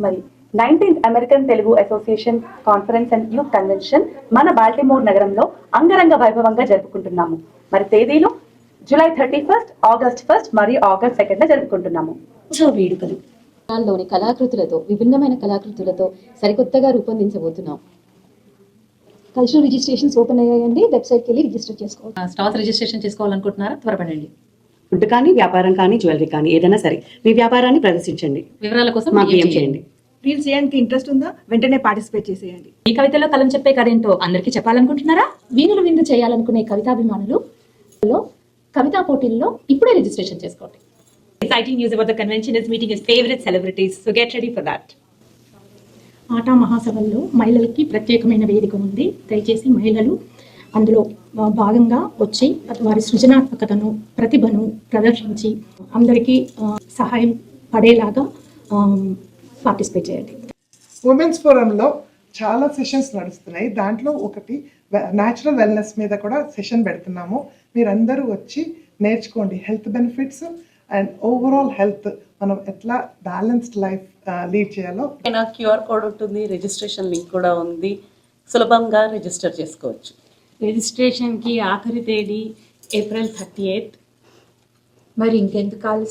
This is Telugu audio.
మరి 19th American Telugu association conference and youth convention మన బాల్టిమోర్ నగరంలో అంగరంగ వైభవంగా జరుపుకుంటున్నాము. మరి తేదీలు జూలై 31, ఆగస్ట్ 1 మరియు ఆగస్ట్ 2 జరుపుకుంటున్నాము. వేడుకలు లోని కళాకృతులతో విభిన్నమైన కళాకృతులతో సరికొత్తగా రూపొందించబోతున్నాం. కల్చరల్ రిజిస్ట్రేషన్స్ ఓపెన్ అయ్యాయండి. వెబ్సైట్కి వెళ్ళి రిజిస్టర్ చేసుకోవాలి. స్టాల్స్ రిజిస్ట్రేషన్ చేసుకోవాలనుకుంటున్నారా? త్వరపడండి. ఫుడ్ కానీ, వ్యాపారం కానీ, జ్యువెలరీ కానీ ఏదైనా సరే మీ వ్యాపారాన్ని ప్రదర్శించండి. వివరాల కోసం మాకు ఏం చేయండి. రీల్స్ చేయడానికి ఇంట్రెస్ట్ ఉందా? వెంటనే పార్టిసిపేట్ చేసేయండి. ఈ కవితలో కలం చెప్పే కథేంటో అందరికీ చెప్పాలనుకుంటున్నారా? వీణులు విందు చేయాలనుకునే కవితాభిమానులు కవితా పోటీల్లో ఇప్పుడే రిజిస్ట్రేషన్ చేసుకోండి. Exciting news about the convention is meeting his favorite celebrities, so get ready for that. ఆటా మహాసభల్లో మహిళలకి ప్రత్యేకమైన వేదిక ఉంది. దయచేసి మహిళలు అందులో భాగంగా వచ్చి వారి సృజనాత్మకతను, ప్రతిభను ప్రదర్శించి అందరికీ సహాయం పడేలాగా పార్టిసిపేట్ చేయండి. ఉమెన్స్ ఫోరంలో చాలా సెషన్స్ నడుస్తున్నాయి. దాంట్లో ఒకటి న్యాచురల్ వెల్నెస్ మీద కూడా సెషన్ పెడుతున్నాము. మీరందరూ వచ్చి నేర్చుకోండి. Health benefits and overall health, మనం ఎట్లా బ్యాలెన్స్డ్ లైఫ్ లీడ్ చేయాలో. క్యూఆర్ కోడ్ ఉంటుంది, రిజిస్ట్రేషన్ లింక్ కూడా ఉంది. సులభంగా రిజిస్టర్ చేసుకోవచ్చు. రిజిస్ట్రేషన్కి ఆఖరి తేదీ ఏప్రిల్ 38. మరి ఇంకెందుకు ఆలస్యం?